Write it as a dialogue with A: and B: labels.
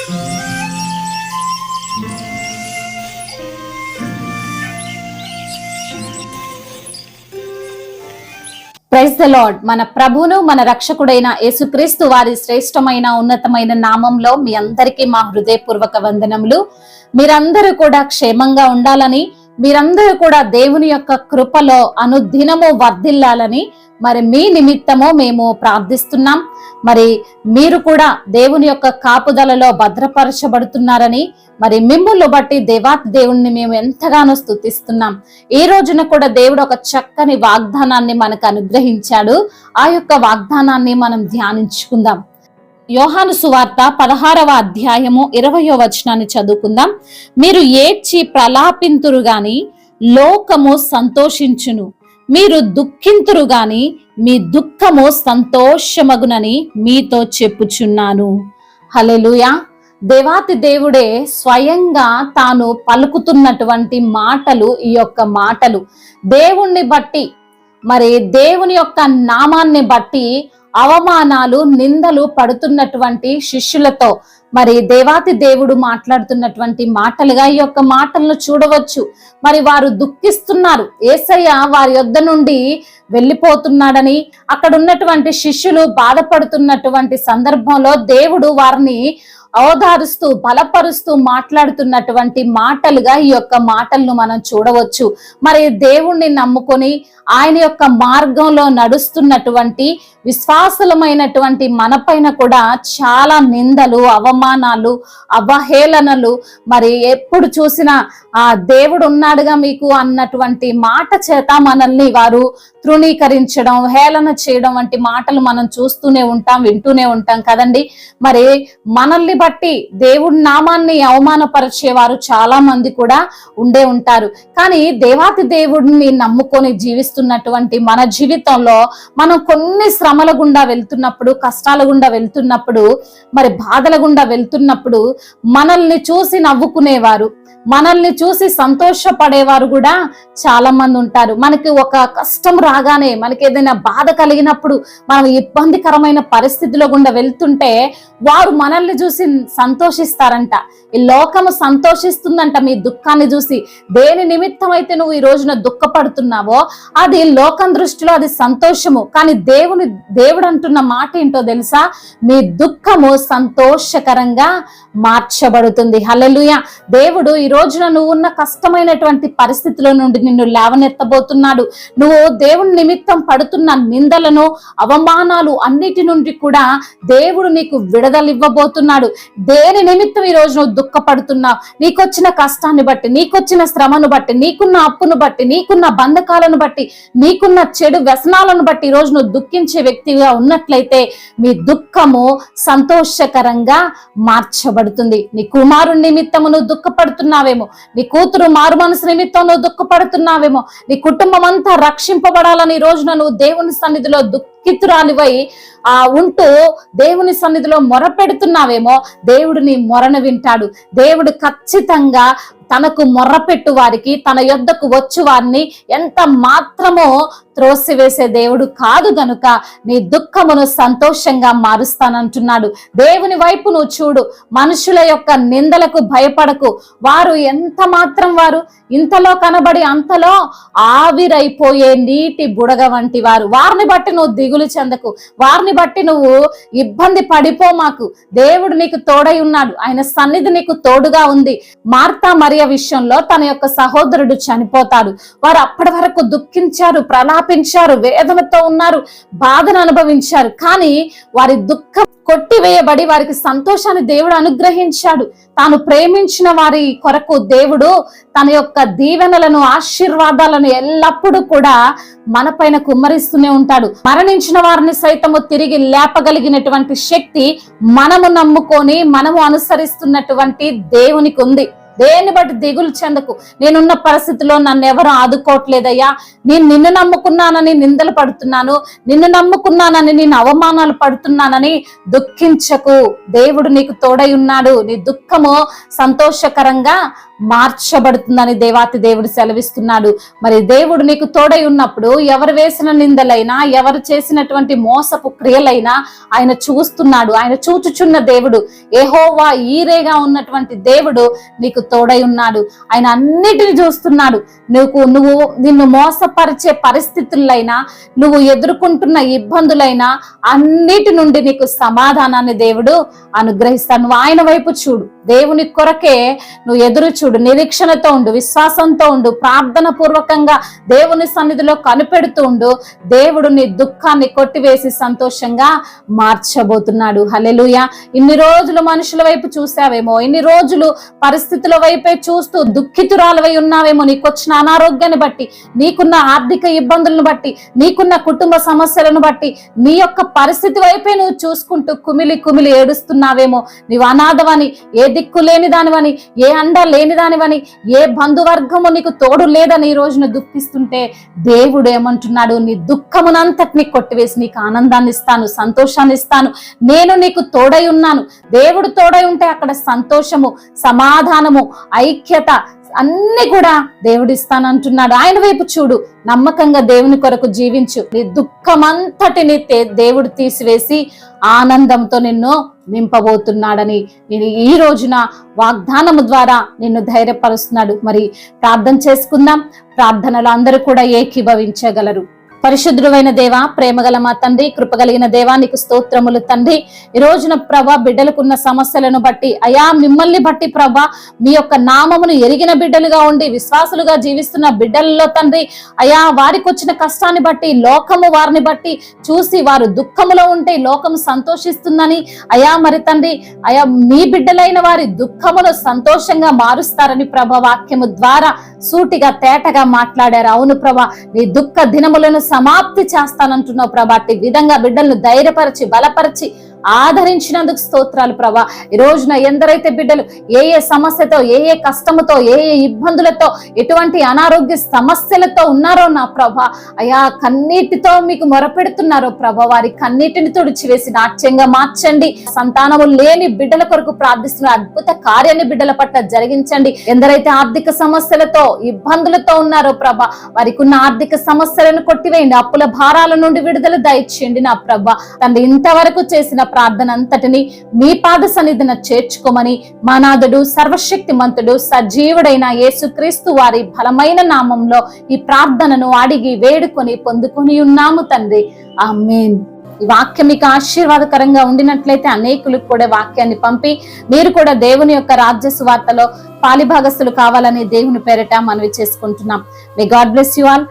A: Praise the lord. మన ప్రభువును మన రక్షకుడైన యేసుక్రీస్తు వారి శ్రేష్టమైన ఉన్నతమైన నామంలో మీ అందరికీ మా హృదయపూర్వక వందనములు. మీరందరూ కూడా క్షేమంగా ఉండాలని, మీరందరూ కూడా దేవుని యొక్క కృపలో అనుదినము వర్ధిల్లాలని మరి మీ నిమిత్తము మేము ప్రార్థిస్తున్నాం. మరి మీరు కూడా దేవుని యొక్క కాపుదలలో భద్రపరచబడుతున్నారని మరి మిమ్ములను బట్టి దేవాతి దేవుణ్ణి మేము ఎంతగానో స్తుతిస్తున్నాం. ఈ రోజున కూడా దేవుడు ఒక చక్కని వాగ్దానాన్ని మనకు అనుగ్రహించాడు. ఆ యొక్క వాగ్దానాన్ని మనం ధ్యానించుకుందాం. యోహాను సువార్త 16వ అధ్యాయము 20వ వచనాన్ని చదువుకుందాం. మీరు ఏడ్చి ప్రలాపింతురు గాని లోకము సంతోషించును, మీరు దుఃఖింతురు గాని మీ దుఃఖము సంతోషమగునని మీతో చెప్పుచున్నాను. హల్లెలూయా. దేవాతి దేవుడే స్వయంగా తాను పలుకుతున్నటువంటి మాటలు ఈ యొక్క మాటలు. దేవుణ్ణి బట్టి మరి దేవుని యొక్క నామాన్ని బట్టి అవమానాలు నిందలు పడుతున్నటువంటి శిష్యులతో మరి దేవాతి దేవుడు మాట్లాడుతున్నటువంటి మాటలుగా ఈ యొక్క మాటలను చూడవచ్చు. మరి వారు దుఃఖిస్తున్నారు, యేసయ్య వారి యొద్ద నుండి వెళ్ళిపోతున్నాడని. అక్కడ ఉన్నటువంటి శిష్యులు బాధపడుతున్నటువంటి సందర్భంలో దేవుడు వారిని ఓదారుస్తూ బలపరుస్తూ మాట్లాడుతున్నటువంటి మాటలుగా ఈ యొక్క మాటలను మనం చూడవచ్చు. మరి దేవుణ్ణి నమ్ముకొని ఆయన యొక్క మార్గంలో నడుస్తున్నటువంటి విశ్వాసులమైనటువంటి మనపైన కూడా చాలా నిందలు, అవమానాలు, అవహేళనలు, మరి ఎప్పుడు చూసినా ఆ దేవుడు ఉన్నాడుగా మీకు అన్నటువంటి మాట చేత మనల్ని వారు తృణీకరించడం, హేళన చేయడం వంటి మాటలు మనం చూస్తూనే ఉంటాం, వింటూనే ఉంటాం కదండి. మరి మనల్ని బట్టి దేవుడి నామాన్ని అవమానపరిచేవారు చాలా మంది కూడా ఉండే ఉంటారు. కానీ దేవాతి దేవుడిని నమ్ముకొని జీవిస్తున్నటువంటి మన జీవితంలో మనం కొన్ని శ్రమల గుండా వెళ్తున్నప్పుడు, కష్టాల గుండా వెళ్తున్నప్పుడు, మరి బాధల గుండా వెళ్తున్నప్పుడు మనల్ని చూసి నవ్వుకునేవారు, మనల్ని చూసి సంతోషపడేవారు కూడా చాలా మంది ఉంటారు. మనకి ఒక కష్టం రాగానే, మనకి ఏదైనా బాధ కలిగినప్పుడు, మనం ఇబ్బందికరమైన పరిస్థితిలో గుండా వెళ్తుంటే వారు మనల్ని చూసి సంతోషిస్తారంట. ఈ లోకము సంతోషిస్తుందంట మీ దుఃఖాన్ని చూసి. దేని నిమిత్తం అయితే నువ్వు ఈ రోజున దుఃఖపడుతున్నావో అది లోకం దృష్టిలో అది సంతోషము. కానీ దేవుడు అంటున్న మాట ఏంటో తెలుసా? మీ దుఃఖము సంతోషకరంగా మార్చబడుతుంది. హల్లెలూయా. దేవుడు ఈ రోజున నువ్వు ఉన్న కష్టమైనటువంటి పరిస్థితిలో నుండి నిన్ను లేవనెత్తబోతున్నాడు. నువ్వు దేవుని నిమిత్తం పడుతున్న నిందలను, అవమానాలు అన్నిటి నుండి కూడా దేవుడు నీకు విడుదలివ్వబోతున్నాడు. దేని నిమిత్తం ఈ రోజు నువ్వు దుఃఖపడుతున్నావు, నీకొచ్చిన కష్టాన్ని బట్టి, నీకొచ్చిన శ్రమను బట్టి, నీకున్న అప్పును బట్టి, నీకున్న బంధకాలను బట్టి, నీకున్న చెడు వ్యసనాలను బట్టి ఈ రోజు నువ్వు దుఃఖించే వ్యక్తిగా ఉన్నట్లయితే మీ దుఃఖము సంతోషకరంగా మార్చబడుతుంది. నీ కుమారుని నిమిత్తము నువ్వు దుఃఖపడుతున్నావేమో, నీ కూతురు మారు మనసు నిమిత్తం నువ్వు దుఃఖపడుతున్నావేమో, నీ కుటుంబం అంతా రక్షింపబడాలని ఈ రోజున నువ్వు దేవుని సన్నిధిలో దుఃఖితురాలివై ఉంటూ దేవుని సన్నిధిలో మొర పెడుతున్నావేమో, దేవుడు నీ మొరను వింటాడు. దేవుడు ఖచ్చితంగా తనకు మొర్రపెట్టు వారికి, తన యొద్దకు వచ్చు వారిని ఎంత మాత్రమో త్రోసివేసే దేవుడు కాదు గనుక నీ దుఃఖమును సంతోషంగా మారుస్తానంటున్నాడు. దేవుని వైపు నువ్వు చూడు, మనుషుల యొక్క నిందలకు భయపడకు. వారు ఎంత మాత్రం వారు ఇంతలో కనబడి అంతలో ఆవిరైపోయే నీటి బుడగ వంటి వారు. వారిని బట్టి నువ్వు దిగులు చెందకు, వారిని బట్టి నువ్వు ఇబ్బంది పడిపోమాకు. దేవుడు నీకు తోడై ఉన్నాడు, ఆయన సన్నిధి నీకు తోడుగా ఉంది. మార్తా మరియ విషయంలో తన యొక్క సహోదరుడు చనిపోతాడు. వారు అప్పటి వరకు దుఃఖించారు, ప్రలాపించారు, వేదనతో ఉన్నారు, బాధను అనుభవించారు. కానీ వారి దుఃఖం కొట్టివేయబడి వారికి సంతోషాన్ని దేవుడు అనుగ్రహించాడు. తాను ప్రేమించిన వారి కొరకు దేవుడు తన యొక్క దీవెనలను, ఆశీర్వాదాలను ఎల్లప్పుడూ కూడా మన పైన కుమ్మరిస్తూనే ఉంటాడు. మరణించిన వారిని సైతము తిరిగి లేపగలిగినటువంటి శక్తి మనము నమ్ముకొని మనము అనుసరిస్తున్నటువంటి దేవునికి ఉంది. దేన్ని బట్టి దిగులు చెందకు. నేనున్న పరిస్థితిలో నన్ను ఎవరు ఆదుకోవట్లేదయ్యా, నేను నిన్ను నమ్ముకున్నానని నిందలు పడుతున్నాను, నిన్ను నమ్ముకున్నానని నేను అవమానాలు పడుతున్నానని దుఃఖించకు. దేవుడు నీకు తోడై ఉన్నాడు. నీ దుఃఖము సంతోషకరంగా మార్చబడుతుందని దేవాతి దేవుడు సెలవిస్తున్నాడు. మరి దేవుడు నీకు తోడై ఉన్నప్పుడు ఎవరు వేసిన నిందలైనా, ఎవరు చేసినటువంటి మోసపు క్రియలైనా ఆయన చూస్తున్నాడు. ఆయన చూచుచున్న దేవుడు, యెహోవా ఈరేగా ఉన్నటువంటి దేవుడు నీకు తోడై ఉన్నాడు. ఆయన అన్నిటిని చూస్తున్నాడు. నువ్వు నిన్ను మోసపరిచే పరిస్థితులైనా, నువ్వు ఎదుర్కొంటున్న ఇబ్బందులైనా అన్నిటి నుండి నీకు సమాధానాన్ని దేవుడు అనుగ్రహిస్తాడు. నువ్వు ఆయన వైపు చూడు, దేవుని కొరకే నువ్వు ఎదురు చూడు, నిరీక్షణతో ఉండు, విశ్వాసంతో ఉండు, ప్రార్థన పూర్వకంగా దేవుని సన్నిధిలో కనిపెడుతూ ఉండు. దేవుడు నీ దుఃఖాన్ని కొట్టివేసి సంతోషంగా మార్చబోతున్నాడు. హల్లెలూయా. ఇన్ని రోజులు మనుషుల వైపు చూసావేమో, ఇన్ని రోజులు పరిస్థితుల వైపే చూస్తూ దుఃఖితురాలవై ఉన్నావేమో, నీకొచ్చిన అనారోగ్యాన్ని బట్టి, నీకున్న ఆర్థిక ఇబ్బందులను బట్టి, నీకున్న కుటుంబ సమస్యలను బట్టి, నీ యొక్క పరిస్థితి వైపే నువ్వు చూసుకుంటూ కుమిలి కుమిలి ఏడుస్తున్నావేమో. నీవు అనాథవని, ఏ దిక్కు లేని దానివని, ఏ అండ లేని దానివని, ఏ బంధువర్గము నీకు తోడు లేదని ఈ రోజున దుఃఖిస్తుంటే దేవుడు ఏమంటున్నాడు? నీ దుఃఖమునంతటిని కొట్టివేసి నీకు ఆనందాన్ని ఇస్తాను, సంతోషాన్ని ఇస్తాను. నేను నీకు తోడై ఉన్నాను. దేవుడు తోడై ఉంటే అక్కడ సంతోషము, సమాధానము, ఐక్యత అన్ని కూడా దేవుడిస్తానంటున్నాడు. ఆయన వైపు చూడు, నమ్మకంగా దేవుని కొరకు జీవించు. నీ దుఃఖమంతటిని దేవుడు తీసివేసి ఆనందంతో నిన్ను నింపబోతున్నాడని నేను ఈ రోజున వాగ్దానము ద్వారా నిన్ను ధైర్యపరుస్తున్నాడు. మరి ప్రార్థన చేసుకుందాం. ప్రార్థనలు అందరూ కూడా ఏకీభవించగలరు. పరిశుద్ధుడైన దేవా, ప్రేమగల మా తండ్రి, కృపగలిగిన దేవా, నీకు స్తోత్రములు తండ్రి. ఈ రోజున ప్రభా బిడ్డలకున్న సమస్యలను బట్టి, అయా మిమ్మల్ని బట్టి ప్రభా, మీ యొక్క నామమును ఎరిగిన బిడ్డలుగా ఉండి విశ్వాసులుగా జీవిస్తున్న బిడ్డలలో తండ్రి, అయా వారికి వచ్చిన కష్టాన్ని బట్టి, లోకము వారిని బట్టి చూసి వారు దుఃఖములో ఉంటే లోకము సంతోషిస్తుందని, అయా మరి తండ్రి, అయా మీ బిడ్డలైన వారి దుఃఖమును సంతోషంగా మారుస్తారని ప్రభా వాక్యము ద్వారా సూటిగా తేటగా మాట్లాడారు. అవును ప్రభా, నీ దుఃఖ దినములను సమాప్తి చేస్తానంటున్నావు ప్రభా. అట్టి విధంగా బిడ్డలను ధైర్యపరిచి బలపరిచి ఆదరించినందుకు స్తోత్రాలు ప్రభా. ఈ రోజున ఎందరైతే బిడ్డలు ఏ ఏ సమస్యతో, ఏ ఏ కష్టముతో, ఏ ఏ ఇబ్బందులతో, ఎటువంటి అనారోగ్య సమస్యలతో ఉన్నారో నా ప్రభా, అయా కన్నీటితో మీకు మొరపెడుతున్నారో ప్రభా, వారి కన్నీటిని తుడిచివేసి నాట్యంగా మార్చండి. సంతానము లేని బిడ్డల కొరకు ప్రార్థిస్తున్న అద్భుత కార్యాన్ని బిడ్డల పట్ల జరిగించండి. ఎందరైతే ఆర్థిక సమస్యలతో, ఇబ్బందులతో ఉన్నారో ప్రభా, వారికి ఉన్న ఆర్థిక సమస్యలను కొట్టివేయండి. అప్పుల భారాల నుండి విడుదల దయచేయండి నా ప్రభా. తండ్రి, ఇంతవరకు చేసిన ప్రార్థన అంతటిని మీ పాద సన్నిధిన చేర్చుకోమని మానాథుడు, సర్వశక్తిమంతుడు, సజీవుడైన యేసుక్రీస్తు వారి బలమైన నామంలో ఈ ప్రార్థనను అడిగి వేడుకొని పొందుకొని ఉన్నాము తండ్రి. ఆమేన్. ఈ వాక్యం మీకు ఆశీర్వాదకరంగా ఉండినట్లయితే అనేకులకు కూడా వాక్యాన్ని పంపి మీరు కూడా దేవుని యొక్క రాజ్య సువార్తలో పాలిభాగస్తులు కావాలని దేవుని పేరిట మనవి చేసుకుంటున్నాం. May God bless you all.